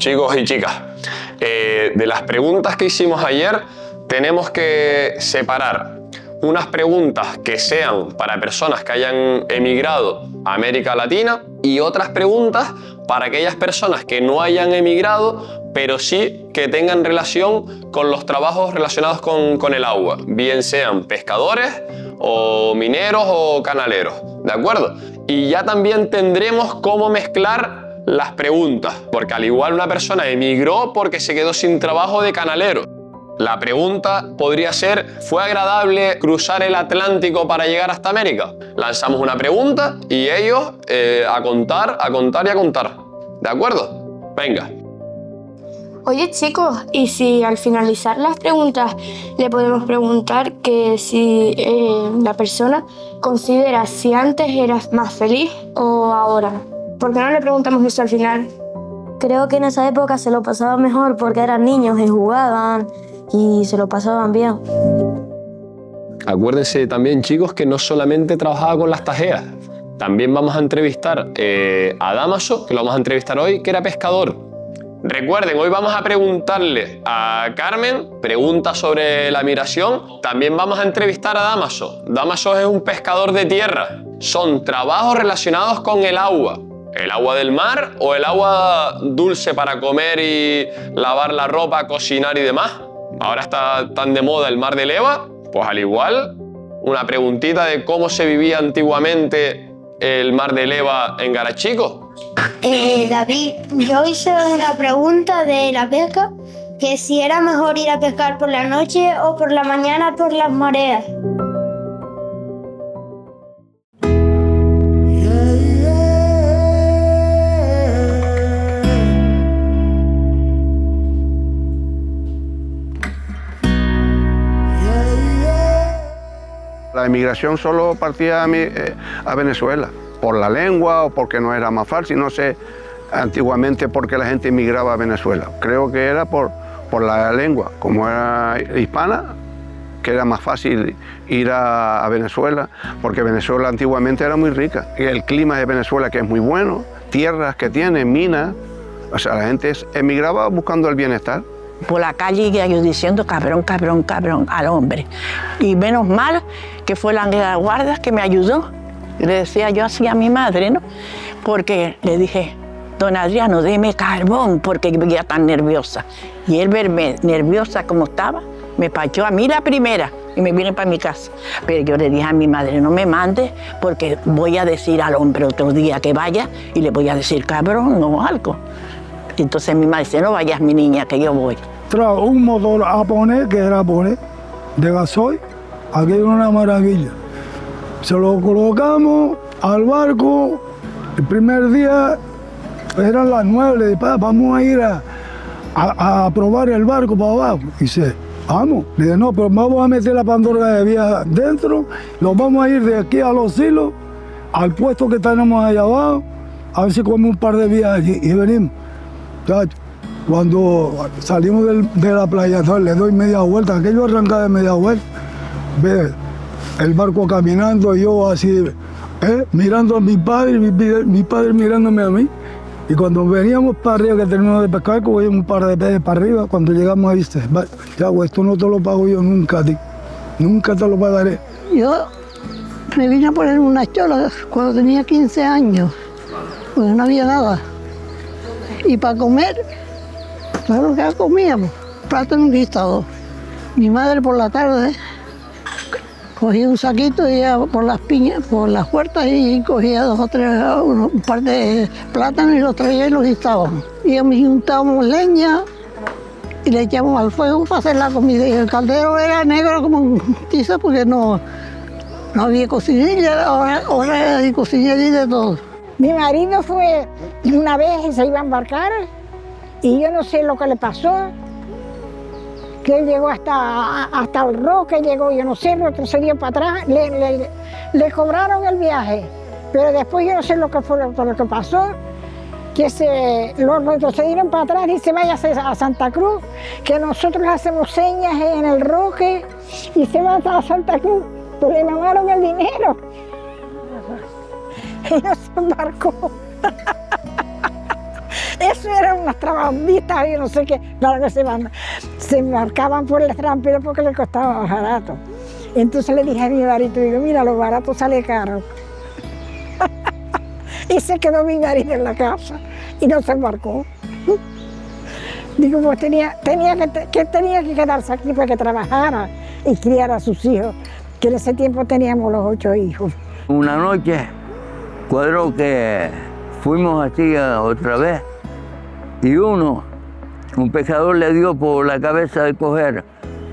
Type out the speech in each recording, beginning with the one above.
chicos y chicas, de las preguntas que hicimos ayer, tenemos que separar unas preguntas que sean para personas que hayan emigrado a América Latina y otras preguntas para aquellas personas que no hayan emigrado, pero sí que tengan relación con los trabajos relacionados con el agua, bien sean pescadores o mineros o canaleros, ¿de acuerdo? Y ya también tendremos cómo mezclar las preguntas, porque al igual una persona emigró porque se quedó sin trabajo de canalero. La pregunta podría ser, ¿fue agradable cruzar el Atlántico para llegar hasta América? Lanzamos una pregunta y ellos a contar y a contar. ¿De acuerdo? Venga. Oye chicos, ¿y si al finalizar las preguntas le podemos preguntar que si la persona considera si antes eras más feliz o ahora? ¿Por qué no le preguntamos eso al final? Creo que en esa época se lo pasaba mejor porque eran niños y jugaban y se lo pasaban bien. Acuérdense también, chicos, que no solamente trabajaba con las tajeas. También vamos a entrevistar a Dámaso, que lo vamos a entrevistar hoy, que era pescador. Recuerden, hoy vamos a preguntarle a Carmen preguntas sobre la migración. También vamos a entrevistar a Dámaso. Dámaso es un pescador de tierra. Son trabajos relacionados con el agua. El agua del mar o el agua dulce para comer y lavar la ropa, cocinar y demás. Ahora está tan de moda el mar de Leva, pues al igual, una preguntita de cómo se vivía antiguamente el mar de Leva en Garachico. David, yo hice una pregunta de la pesca, que si era mejor ir a pescar por la noche o por la mañana por las mareas. La emigración solo partía a Venezuela, por la lengua o porque no era más fácil, no sé antiguamente por qué la gente emigraba a Venezuela. Creo que era por la lengua, como era hispana, que era más fácil ir a Venezuela, porque Venezuela antiguamente era muy rica. Y el clima de Venezuela, que es muy bueno, tierras que tiene, minas, o sea, la gente emigraba buscando el bienestar. Por la calle iba yo diciendo cabrón, cabrón, cabrón al hombre. Y menos mal que fue la ángel de la guarda que me ayudó. Le decía yo así a mi madre, ¿no? Porque le dije, don Adriano, deme carbón, porque vivía tan nerviosa. Y él verme nerviosa como estaba, me pachó a mí la primera y me vine para mi casa. Pero yo le dije a mi madre, no me mande porque voy a decir al hombre otro día que vaya y le voy a decir cabrón o algo. Entonces mi madre dice, no vayas mi niña, que yo voy. Trajo un motor japonés, que era japonés, de gasoil, aquí era una maravilla. Se lo colocamos al barco, el primer día eran las 9, le dije, vamos a ir a probar el barco para abajo. Y dice, vamos. Le dije, no, pero vamos a meter la pandora de vieja dentro, nos vamos a ir de aquí a Los Silos, al puesto que tenemos allá abajo, a ver si comemos un par de días allí y venimos. Cuando salimos de la playa, entonces le doy media vuelta, aquello arranca de media vuelta, ve el barco caminando, yo así, mirando a mi padre, mi padre mirándome a mí. Y cuando veníamos para arriba, que terminamos de pescar, cogíamos un par de peces para arriba, cuando llegamos ahí, dice, Chago, esto no te lo pago yo nunca a ti, nunca te lo pagaré. Yo me vine a poner unas cholas cuando tenía 15 años, pues no había nada. Y para comer, claro que comíamos, plátano guisado. Mi madre por la tarde cogía un saquito y iba por las piñas, por las huertas y cogía 2 o 3, un par de plátanos y los traía y los guisábamos. Y juntábamos leña y le echábamos al fuego para hacer la comida. Y el caldero era negro como un tiza porque no había cocinilla, ahora hay cocinilla y de todo. Mi marido fue una vez y se iba a embarcar y yo no sé lo que le pasó, que él llegó hasta el Roque, llegó, yo no sé, retrocedió para atrás, le cobraron el viaje, pero después yo no sé lo que fue lo que pasó, que lo retrocedieron para atrás y se vaya a Santa Cruz, que nosotros hacemos señas en el Roque y se va a Santa Cruz, pues le mamaron el dinero. Y no se embarcó. Eso eran unas trabandistas, yo no sé qué, para que se marcaban por el trampero porque les costaba barato. Entonces le dije a mi marido, digo, mira, lo barato sale caro. Y se quedó mi marido en la casa y no se embarcó. Digo, pues tenía que quedarse aquí para que trabajara y criara a sus hijos, que en ese tiempo teníamos los 8 hijos. Una noche cuadró que fuimos así otra vez y un pescador le dio por la cabeza de coger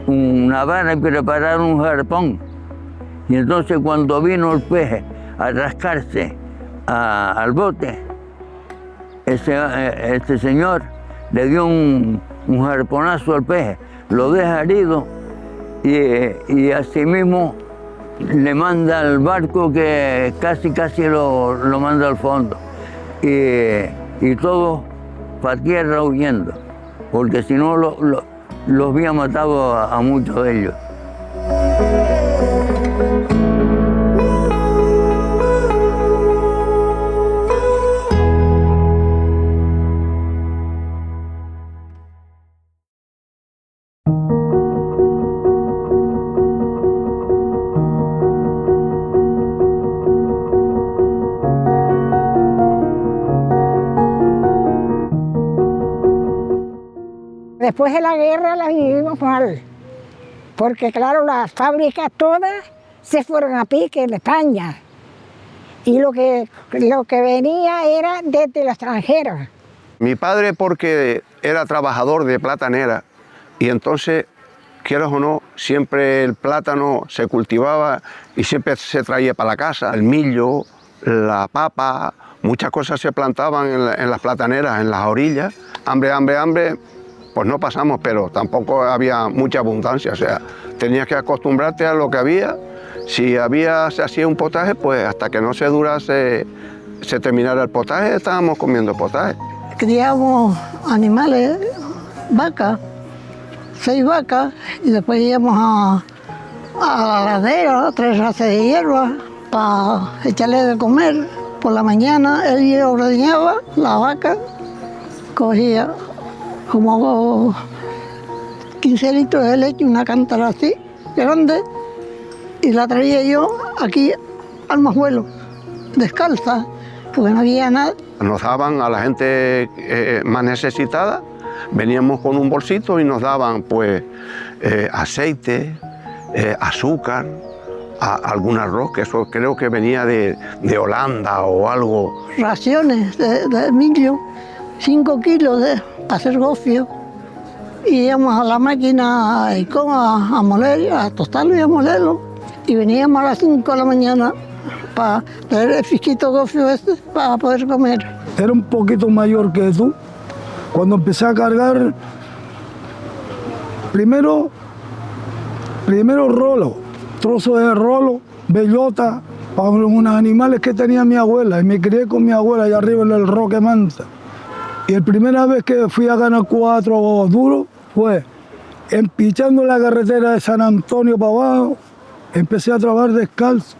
una vara y preparar un harpón. Y entonces cuando vino el pez a rascarse al bote, este señor le dio un harponazo al pez, lo deja herido y así mismo le manda al barco que casi lo manda al fondo. Y todos para tierra huyendo, porque si no los había matado a muchos de ellos. Después de la guerra la vivimos mal, porque claro, las fábricas todas se fueron a pique en España y lo que venía era desde el extranjero. Mi padre, porque era trabajador de platanera, y entonces, quieras o no, siempre el plátano se cultivaba y siempre se traía para la casa, el millo, la papa, muchas cosas se plantaban en las plataneras, en las orillas. Hambre, pues no pasamos, pero tampoco había mucha abundancia, o sea, tenías que acostumbrarte a lo que había. Si se hacía un potaje, pues hasta que no se durase, se terminara el potaje, estábamos comiendo potaje. Criábamos animales, vacas, 6 vacas, y después íbamos a la ladera, 3 razas de hierba, para echarle de comer. Por la mañana él ordeñaba la vaca, cogía como 15 litros de leche, una cántara así, grande, y la traía yo aquí al Majuelo, descalza, porque no había nada. Nos daban a la gente más necesitada, veníamos con un bolsito y nos daban pues aceite, azúcar, algún arroz, que eso creo que venía de Holanda o algo. Raciones de millo, 5 kilos para hacer gofio. Y íbamos a la máquina a moler, a tostarlo y a molerlo. Y veníamos a las 5 de la mañana para tener el fisquito gofio para poder comer. Era un poquito mayor que tú. Cuando empecé a cargar, primero rolo, trozo de rolo, bellota, para unos animales que tenía mi abuela. Y me crié con mi abuela allá arriba en el Roque Manta. Y la primera vez que fui a ganar 4 duros fue empichando la carretera de San Antonio para abajo. Empecé a trabajar descalzo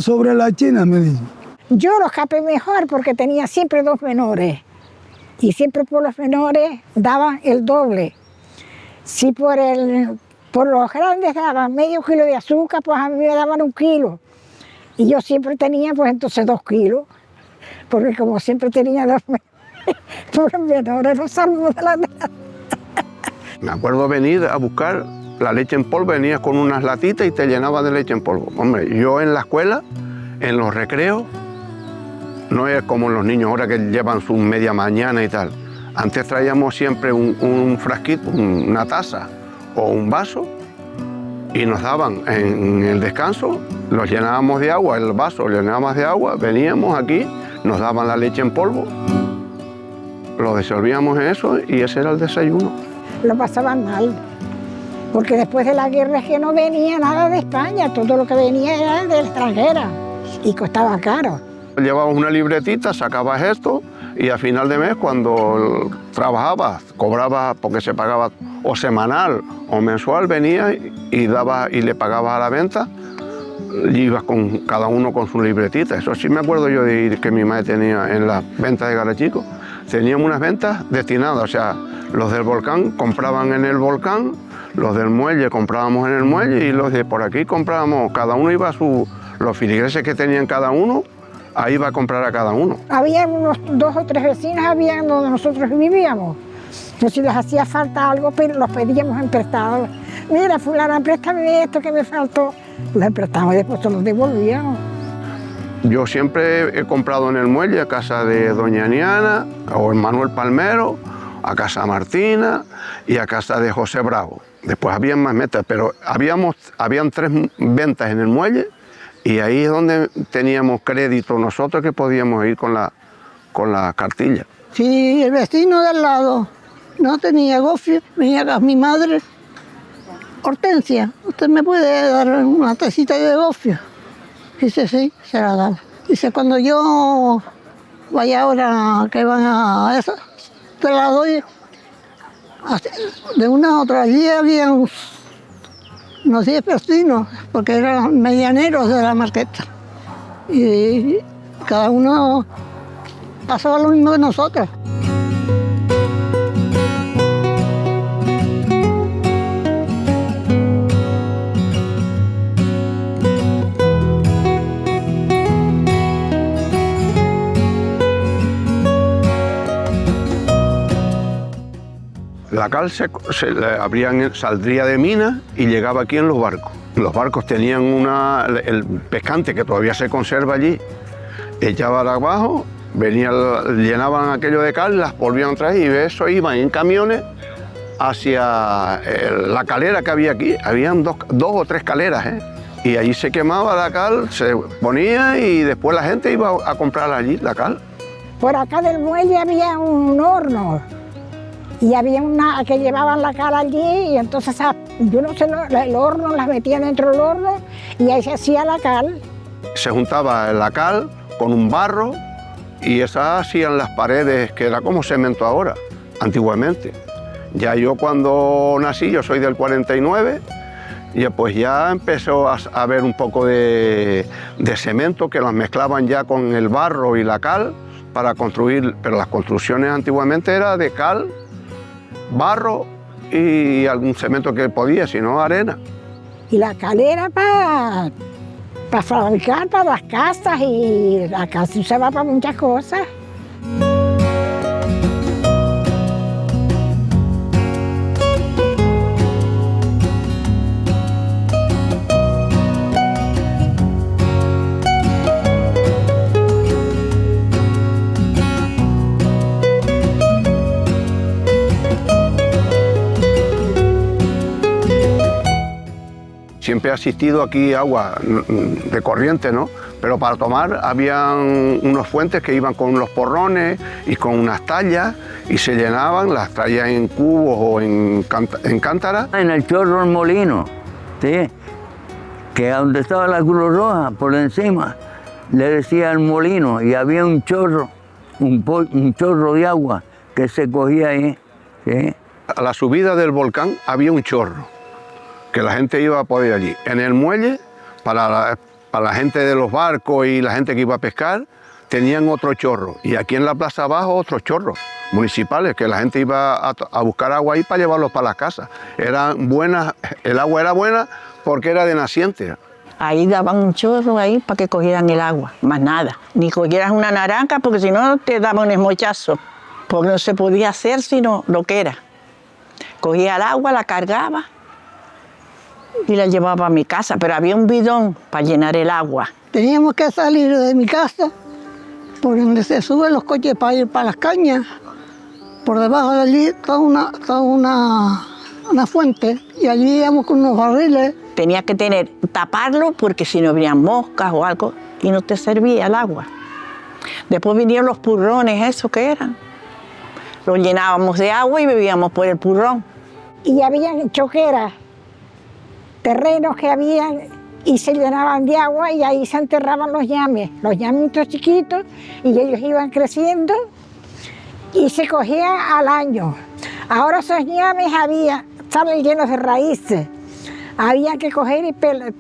sobre la china, me dicen. Yo lo escapé mejor porque tenía siempre 2 menores. Y siempre por los menores daban el doble. Si por los grandes daban medio kilo de azúcar, pues a mí me daban 1 kilo. Y yo siempre tenía pues entonces 2 kilos. Porque como siempre tenía 2 por los menores los salvo de la nada. Me acuerdo venir a buscar la leche en polvo, venías con unas latitas y te llenabas de leche en polvo. Hombre, yo en la escuela, en los recreos, no es como los niños ahora que llevan su media mañana y tal. Antes traíamos siempre un frasquito, una taza o un vaso y nos daban en el descanso, los llenábamos de agua, el vaso lo llenábamos de agua, veníamos aquí, nos daban la leche en polvo, lo disolvíamos en eso y ese era el desayuno. Lo pasaban mal, porque después de la guerra es que no venía nada de España, todo lo que venía era de la extranjera y costaba caro. Llevabas una libretita, sacabas esto y a final de mes cuando trabajabas, cobrabas porque se pagaba o semanal o mensual, venías y le pagabas a la venta y ibas con cada uno con su libretita. Eso sí me acuerdo yo de ir que mi madre tenía en las ventas de Garachico. teníamos unas ventas destinadas, o sea, los del volcán compraban en el volcán, los del muelle comprábamos en el muelle y los de por aquí comprábamos, cada uno iba a los filigreses que tenían cada uno, ahí iba a comprar a cada uno. Había unos 2 o 3 vecinos habían donde nosotros vivíamos. Entonces, si les hacía falta algo, pero los pedíamos en prestado. Mira, fulana, préstame esto que me faltó. Los prestamos y después se los devolvíamos. Yo siempre he comprado en el muelle a casa de Doña Aniana o en Manuel Palmero, a casa Martina y a casa de José Bravo. Después habían más metas, pero habían 3 ventas en el muelle y ahí es donde teníamos crédito nosotros que podíamos ir con la cartilla. Si el vecino del lado no tenía gofio, venía a mi madre, Hortensia, ¿usted me puede dar una tacita de gofio? Dice, sí, se la daba. Dice, cuando yo vaya ahora que van a eso, te la doy. De una a otra, allí había unos 10 vecinos, porque eran medianeros de la marqueta. Y cada uno pasaba lo mismo que nosotros. La cal saldría de mina y llegaba aquí en los barcos. Los barcos tenían el pescante que todavía se conserva allí, echaban abajo, llenaban aquello de cal, las volvían a traer y eso iban en camiones hacia la calera que había aquí. Habían 2 o 3 caleras, y allí se quemaba la cal, se ponía y después la gente iba a comprar allí la cal. Por acá del muelle había un horno. Y había una que llevaban la cal allí y entonces, yo no sé, el horno, las metían dentro del horno y ahí se hacía la cal. Se juntaba la cal con un barro y esas hacían las paredes, que era como cemento ahora, antiguamente. Ya yo cuando nací, yo soy del 49, y pues ya empezó a haber un poco de cemento que las mezclaban ya con el barro y la cal para construir, pero las construcciones antiguamente eran de cal, barro y algún cemento que podía, si no arena. Y la cal era para fabricar para las casas y la cal se usaba para muchas cosas. Siempre ha existido aquí agua de corriente, ¿no? Pero para tomar habían unos fuentes que iban con unos porrones y con unas tallas y se llenaban, las traían en cubos o en cántaras. En el chorro del molino, ¿sí? Que donde estaba la Cruz Roja, por encima, le decía el molino y había un chorro, un chorro de agua que se cogía ahí, ¿sí? A la subida del volcán había un chorro que la gente iba a poder allí. En el muelle, para la gente de los barcos y la gente que iba a pescar, tenían otro chorro. Y aquí en la plaza abajo otros chorros municipales, que la gente iba a buscar agua ahí para llevarlos para las casas. Eran buenas, el agua era buena porque era de naciente. Ahí daban un chorro ahí para que cogieran el agua, más nada. Ni cogieras una naranja porque si no te daban un esmochazo. Porque no se podía hacer sino lo que era. Cogía el agua, la cargaba y la llevaba a mi casa, pero había un bidón para llenar el agua. Teníamos que salir de mi casa, por donde se suben los coches para ir para las cañas. Por debajo de allí toda una fuente, y allí íbamos con unos barriles. Tenía que taparlo porque si no venían moscas o algo y no te servía el agua. Después vinieron los purrones, ¿eso qué eran? Los llenábamos de agua y bebíamos por el purrón. Y habían choqueras, terrenos que habían y se llenaban de agua y ahí se enterraban los llamitos chiquitos, y ellos iban creciendo y se cogían al año. Ahora esos ñames salen llenos de raíces. Había que coger y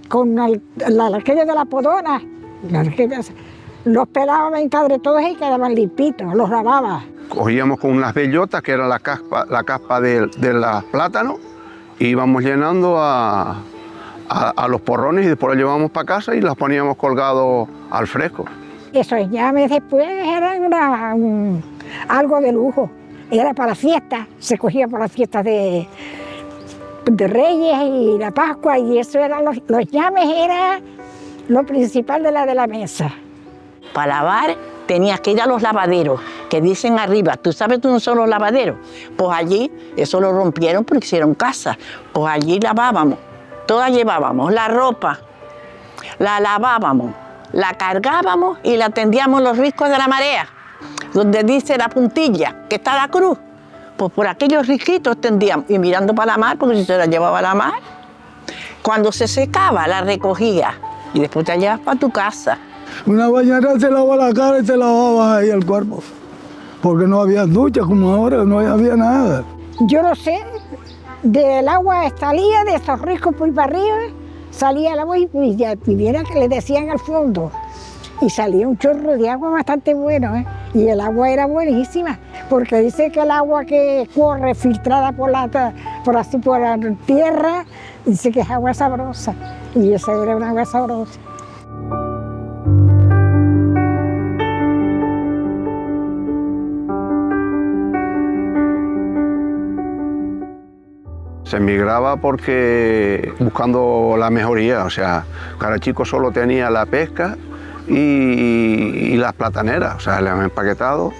con aquello de la podona, los pelaba entre todos y quedaban limpitos, los lavaba. cogíamos con unas bellotas, que era la caspa de los plátanos, y íbamos llenando a los porrones y después los llevábamos para casa y los poníamos colgados al fresco. Esos llames después eran algo de lujo. Era para fiestas, se cogía para las fiestas de Reyes y la Pascua, y eso eran los llames, era lo principal de la mesa. Para lavar tenías que ir a los lavaderos, que dicen arriba, ¿tú sabes dónde son los lavaderos? Pues allí, eso lo rompieron porque hicieron casa, pues allí lavábamos, todas llevábamos la ropa, la lavábamos, la cargábamos y la tendíamos los riscos de la marea, donde dice la puntilla, que está la cruz. Pues por aquellos risquitos tendíamos, y mirando para la mar, porque si se la llevaba a la mar, cuando se secaba la recogía y después te la llevas para tu casa. Una bañera se lavaba la cara y se lavaba ahí el cuerpo, porque no había ducha como ahora, no había nada. Yo no sé, del agua salía de esos riscos por para arriba, salía el agua y viera que le decían al fondo. Y salía un chorro de agua bastante bueno, ¿eh? Y el agua era buenísima, porque dice que el agua que corre filtrada por la tierra, dice que es agua sabrosa, y esa era una agua sabrosa. Se emigraba porque buscando la mejoría, o sea, Carachico solo tenía la pesca y las plataneras, o sea, le han empaquetado,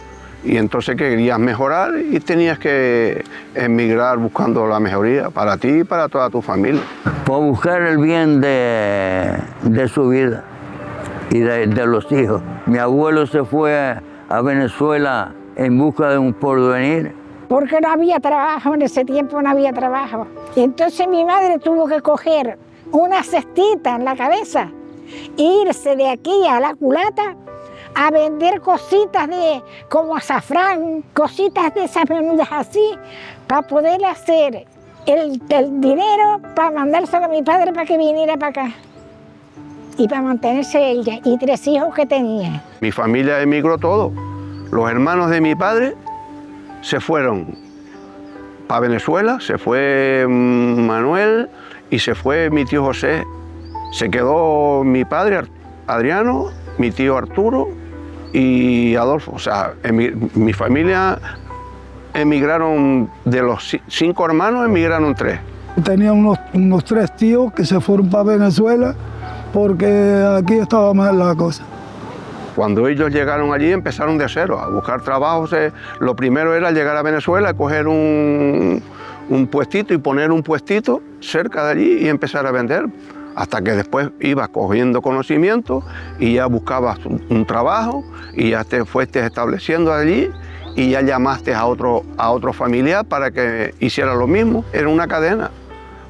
y entonces querías mejorar y tenías que emigrar buscando la mejoría para ti y para toda tu familia. Por buscar el bien de su vida y de los hijos. Mi abuelo se fue a Venezuela en busca de un porvenir. Porque no había trabajo, en ese tiempo no había trabajo. Y entonces mi madre tuvo que coger una cestita en la cabeza e irse de aquí a la culata a vender cositas como azafrán, cositas de esas menudas así, para poder hacer el dinero para mandárselo a mi padre para que viniera para acá. Y para mantenerse ella y 3 hijos que tenía. Mi familia emigró todo. Los hermanos de mi padre se fueron para Venezuela, se fue Manuel y se fue mi tío José. Se quedó mi padre Adriano, mi tío Arturo y Adolfo. O sea, mi familia emigraron, de los 5 hermanos emigraron 3. Tenía unos 3 tíos que se fueron para Venezuela porque aquí estaba mal la cosa. Cuando ellos llegaron allí empezaron de cero a buscar trabajos. Lo primero era llegar a Venezuela, coger un puestito y poner un puestito cerca de allí y empezar a vender. Hasta que después ibas cogiendo conocimiento y ya buscabas un trabajo y ya te fuiste estableciendo allí y ya llamaste a otro familiar para que hiciera lo mismo. Era una cadena.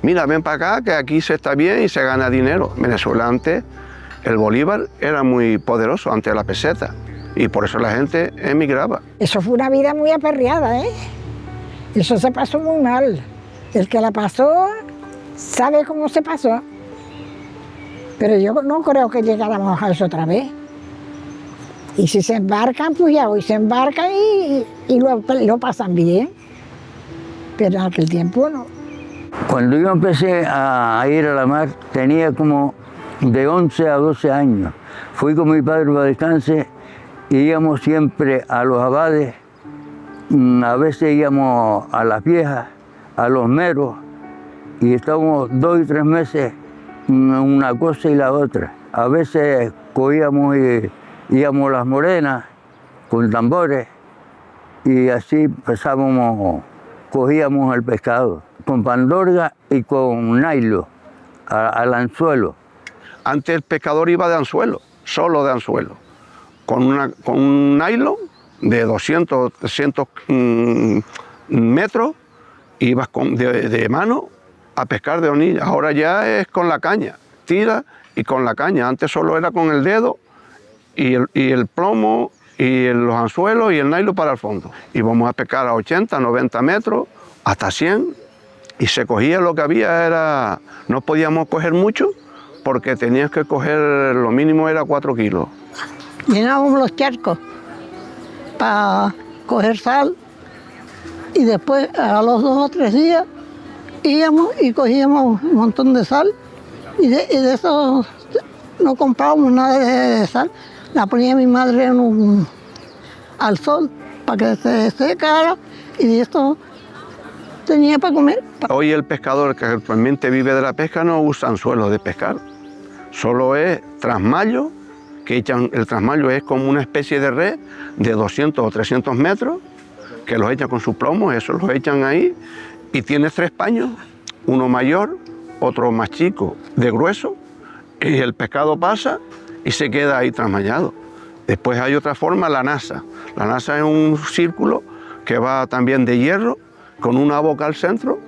Mira, ven para acá que aquí se está bien y se gana dinero. Venezuela antes, el bolívar era muy poderoso ante la peseta y por eso la gente emigraba. Eso fue una vida muy aperreada, ¿eh? Eso se pasó muy mal. El que la pasó sabe cómo se pasó. Pero yo no creo que llegáramos a eso otra vez. Y si se embarcan, pues ya hoy se embarcan y lo pasan bien. Pero en aquel tiempo no. Cuando yo empecé a ir a la mar, tenía como de 11 a 12 años. Fui con mi padre para descanse y íbamos siempre a los abades. A veces íbamos a las viejas, a los meros, y estábamos 2 y 3 meses una cosa y la otra. A veces cogíamos y íbamos a las morenas con tambores y así empezábamos, cogíamos el pescado con pandorga y con nailo al anzuelo. Antes el pescador iba de anzuelo, solo de anzuelo, con un nylon de 200, 300 metros, ibas de mano a pescar de honilla. Ahora ya es con la caña, tira y con la caña. Antes solo era con el dedo y el plomo y los anzuelos y el nylon para el fondo. Íbamos a pescar a 80, 90 metros, hasta 100, y se cogía lo que había, no podíamos coger mucho, porque tenías que coger, lo mínimo era 4 kilos. Llenábamos los charcos coger sal y después a los 2 o 3 días íbamos y cogíamos un montón de sal y de eso no comprábamos nada de sal. La ponía mi madre al sol para que se secara y de esto tenía para comer. Hoy el pescador que actualmente vive de la pesca no usa anzuelos de pescar, solo es trasmayo, que echan, el trasmayo es como una especie de red de 200 o 300 metros, que los echan con sus plomos, eso los echan ahí, y tiene 3 paños, uno mayor, otro más chico, de grueso, y el pescado pasa y se queda ahí trasmayado. Después hay otra forma, la nasa. La nasa es un círculo que va también de hierro, con una boca al centro,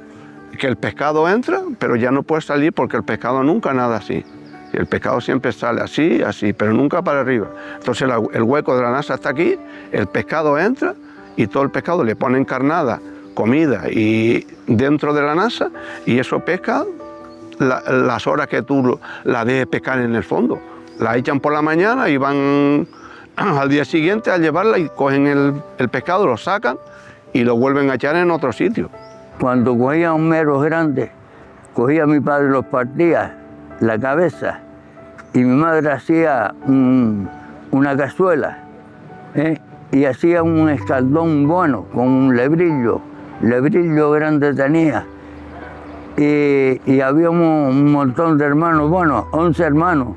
que el pescado entra, pero ya no puede salir porque el pescado nunca nada así. Y el pescado siempre sale así, así, pero nunca para arriba. Entonces el hueco de la nasa está aquí, el pescado entra y todo el pescado le ponen carnada, comida y dentro de la nasa, y eso pesca las horas que tú la dejes pescar en el fondo. La echan por la mañana y van al día siguiente a llevarla y cogen el pescado, lo sacan y lo vuelven a echar en otro sitio. Cuando cogía un mero grande, cogía a mi padre, los partía la cabeza y mi madre hacía una cazuela y hacía un escaldón bueno con un lebrillo grande tenía y habíamos un montón de hermanos, bueno, 11 hermanos,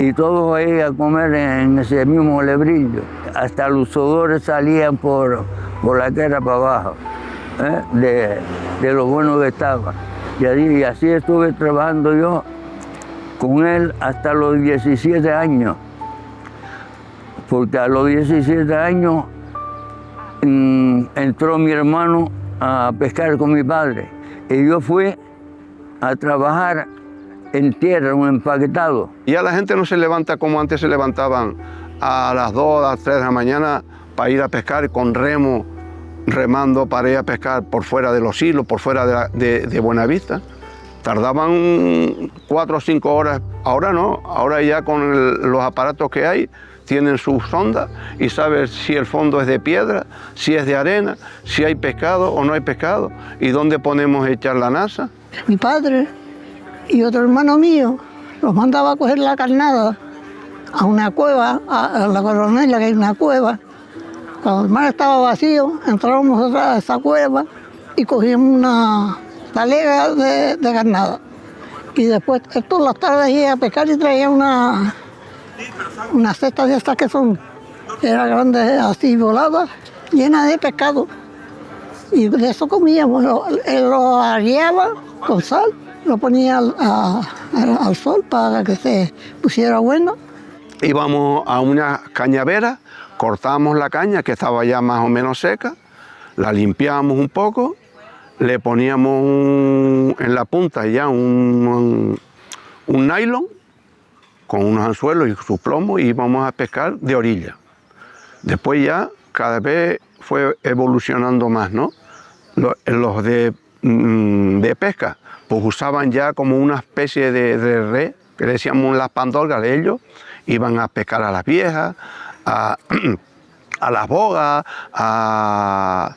y todos ahí a comer en ese mismo lebrillo. Hasta los sudores salían por la cara para abajo, de lo bueno que estaba. Y así estuve trabajando yo con él hasta los 17 años. Porque a los 17 años entró mi hermano a pescar con mi padre. Y yo fui a trabajar en tierra, un empaquetado. Ya la gente no se levanta como antes se levantaban a las 2, a las 3 de la mañana para ir a pescar con remo, remando para ir a pescar por fuera de los hilos, por fuera de Buenavista. Tardaban 4 o 5 horas, ahora no, ahora ya con los aparatos que hay, tienen sus sondas y saben si el fondo es de piedra, si es de arena, si hay pescado o no hay pescado y dónde ponemos echar la nasa. Mi padre y otro hermano mío los mandaba a coger la carnada a una cueva, a la Coronela, que hay una cueva. Cuando el mar estaba vacío, entrábamos a esa cueva y cogíamos una talega de carnada. Y después, todas las tardes iba a pescar y traía una cesta de estas que era grande, así volada, llena de pescado. Y de eso comíamos, lo arriaba con sal, lo ponía al sol para que se pusiera bueno. Íbamos a una cañavera, cortábamos la caña que estaba ya más o menos seca, la limpiábamos un poco, le poníamos en la punta ya un nylon con unos anzuelos y sus plomos y íbamos a pescar de orilla. Después ya cada vez fue evolucionando más, ¿no? Los de pesca pues usaban ya como una especie de red, que le decíamos las pandorgas de ellos, iban a pescar a las viejas, a las bogas, a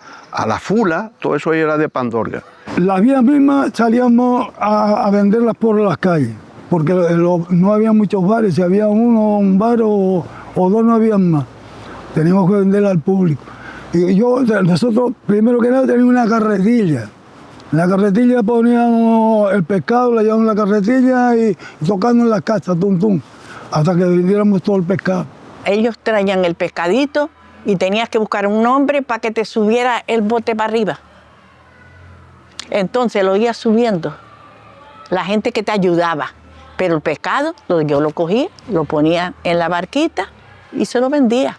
las fulas, todo eso era de pandorga. Las viejas mismas salíamos a venderlas por las calles, porque no había muchos bares, si había un bar o 2 no habían más. Teníamos que venderla al público. Y nosotros, primero que nada, teníamos una carretilla. En la carretilla poníamos el pescado, la llevábamos en la carretilla y tocando en las casas, tum, tum, hasta que vendiéramos todo el pescado. Ellos traían el pescadito y tenías que buscar un hombre para que te subiera el bote para arriba. Entonces lo ibas subiendo, la gente que te ayudaba. Pero el pescado, yo lo cogía, lo ponía en la barquita y se lo vendía.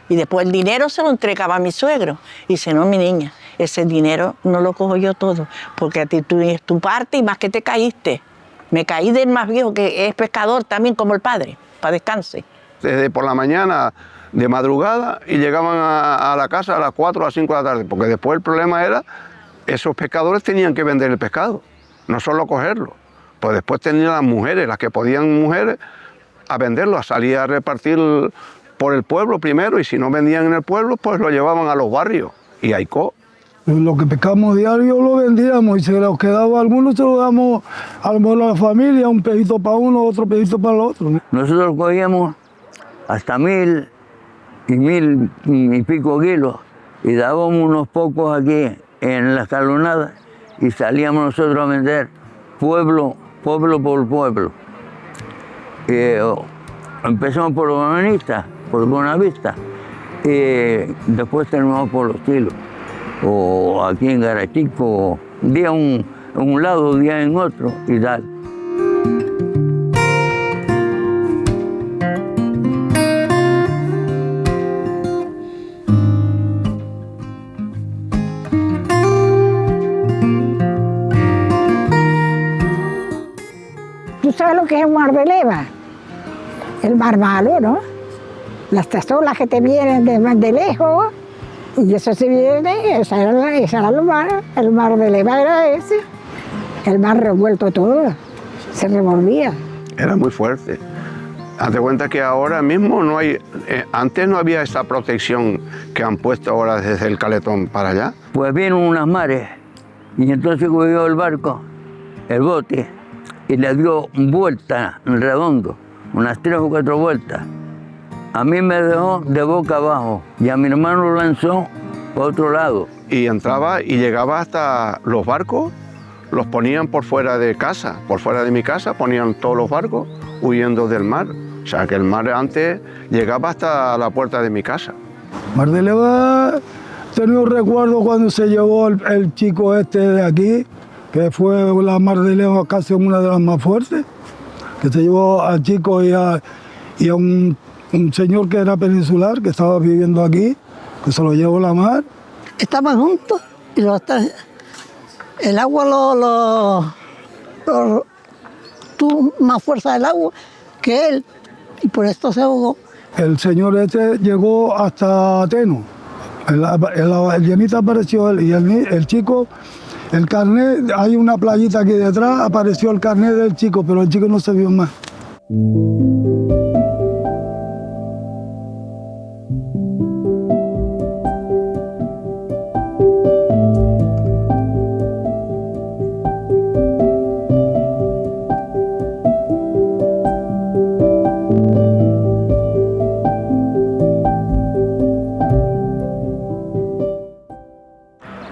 Y después el dinero se lo entregaba a mi suegro. Y dice, no, mi niña, ese dinero no lo cojo yo todo, porque a ti tú tienes tu parte y más que te caíste. Me caí del más viejo, que es pescador también como el padre, para descanse. Desde por la mañana, de madrugada, y llegaban a la casa a las 4 o las 5 de la tarde, porque después el problema era, esos pescadores tenían que vender el pescado, no solo cogerlo. Pues después tenían las mujeres, las que podían mujeres, a venderlo, a salir a repartir por el pueblo primero, y si no vendían en el pueblo, pues lo llevaban a los barrios y a Icó. Lo que pescamos diario lo vendíamos y se nos quedaba algunos, se lo damos a la familia, un pedito para uno, otro pedito para el otro. Nosotros cogíamos hasta 1000 y 1000 y pico kilos y dábamos unos pocos aquí en la escalonada y salíamos nosotros a vender pueblo por pueblo. Empezamos por Buenavista y después terminamos por Los Tilos o aquí en Garachico, un día en un lado, un día en otro y tal. ¿Tú sabes lo que es un mar de leva? El mar malo, ¿no? Las olas que te vienen de lejos, y eso se viene, esa era el mar de leva era ese. El mar revuelto todo, se revolvía. Era muy fuerte. Haz de cuenta que ahora mismo no hay, antes no había esa protección que han puesto ahora desde el Caletón para allá. Pues vino unas mares y entonces cogió el barco, el bote, y le dio vuelta en redondo, unas 3 o 4 vueltas. A mí me dejó de boca abajo y a mi hermano lo lanzó por otro lado. Y entraba y llegaba hasta los barcos, los ponían por fuera de casa, por fuera de mi casa, ponían todos los barcos huyendo del mar. O sea que el mar antes llegaba hasta la puerta de mi casa. Mar de Leva, tenía un recuerdo cuando se llevó el chico este de aquí, que fue la Mar de Leva casi una de las más fuertes, que se llevó al chico y a un señor que era peninsular, que estaba viviendo aquí, que se lo llevó la mar. Estaban juntos y el agua tuvo más fuerza del agua que él, y por esto se ahogó. El señor este llegó hasta Teno. El llenita apareció él y el chico, el carnet, hay una playita aquí detrás, apareció el carnet del chico, pero el chico no se vio más.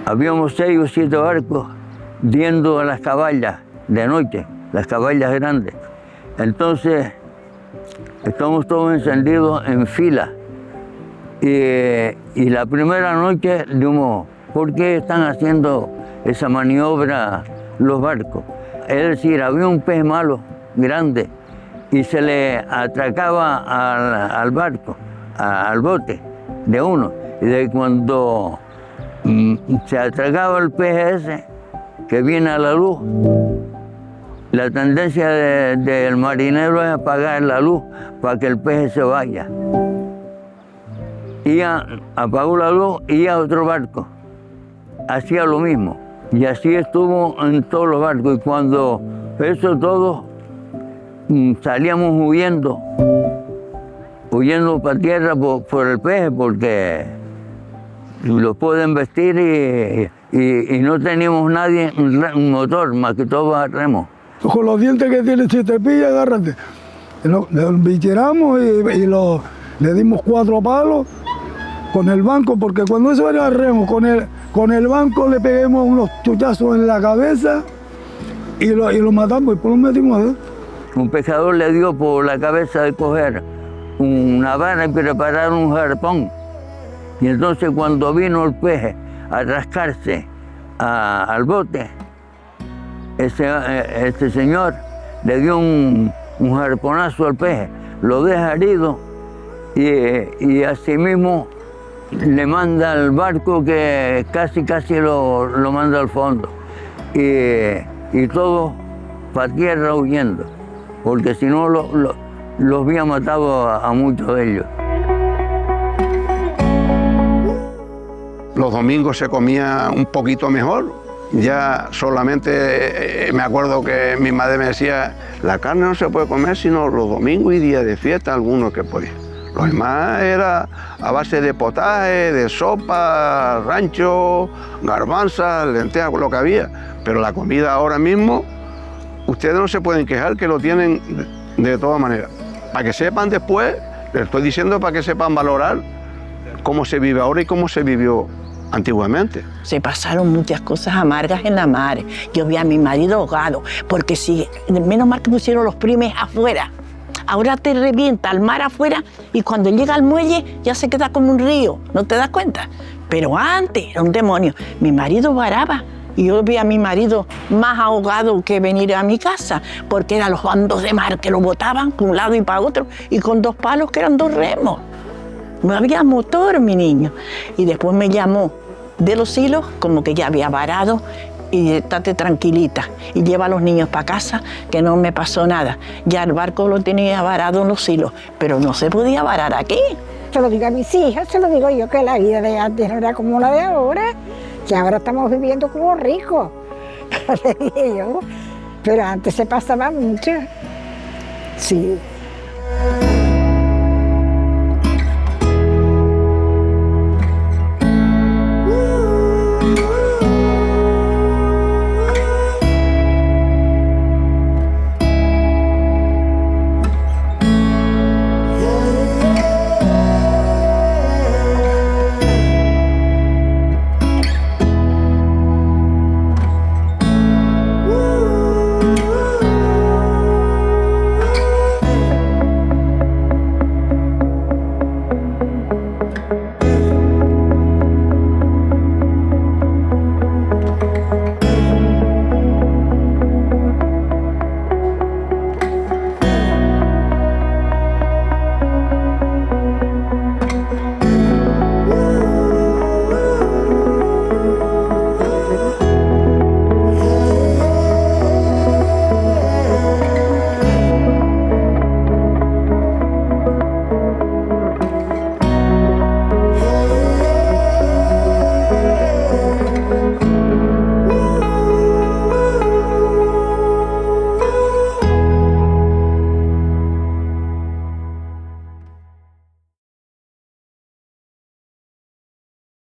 Habíamos 6 o 7 barcos viendo a las caballas de noche, las caballas grandes. Entonces, estamos todos encendidos en fila. Y la primera noche dijimos, ¿por qué están haciendo esa maniobra los barcos? Es decir, había un pez malo, grande, y se le atracaba al barco, al bote de uno. Y de cuando se atracaba el pez ese, que viene a la luz, la tendencia del marinero es apagar la luz para que el pez se vaya. Apagó la luz y a otro barco hacía lo mismo. Y así estuvo en todos los barcos. Y cuando eso todo, salíamos huyendo para tierra por el pez, porque los pueden vestir y no teníamos nadie, un motor, más que todo a remo. Con los dientes que tiene, si te pilla, agárrate. Lo bicheramos y le dimos 4 palos con el banco, porque cuando eso era remo, con el banco le peguemos unos chuchazos en la cabeza y lo matamos y por lo metimos adentro. Un pescador le dio por la cabeza de coger una vara y preparar un harpón. Y entonces cuando vino el pez a rascarse al bote, este señor le dio un harponazo al pez, lo deja herido y así mismo le manda al barco que casi lo manda al fondo. Y todos para tierra huyendo, porque si no los había matado a muchos de ellos. Los domingos se comía un poquito mejor. Ya solamente me acuerdo que mi madre me decía, la carne no se puede comer sino los domingos y días de fiesta, algunos que podían. Lo demás era a base de potaje, de sopa, rancho, garbanzas, lentejas, lo que había. Pero la comida ahora mismo, ustedes no se pueden quejar que lo tienen de todas maneras. Para que sepan después, les estoy diciendo para que sepan valorar cómo se vive ahora y cómo se vivió antiguamente. Se pasaron muchas cosas amargas en la mar. Yo vi a mi marido ahogado, porque si, menos mal que pusieron los primes afuera. Ahora te revienta el mar afuera y cuando llega al muelle ya se queda como un río, ¿no te das cuenta? Pero antes era un demonio. Mi marido varaba y yo vi a mi marido más ahogado que venir a mi casa, porque eran los bandos de mar que lo botaban por un lado y para otro, y con 2 palos que eran 2 remos. No había motor, mi niño. Y después me llamó de los hilos, como que ya había varado, y estate tranquilita y lleva a los niños para casa, que no me pasó nada. Ya el barco lo tenía varado en los hilos, pero no se podía varar aquí. Se lo digo a mis hijas, se lo digo yo, que la vida de antes no era como la de ahora, que ahora estamos viviendo como ricos, le dije yo, pero antes se pasaba mucho, sí.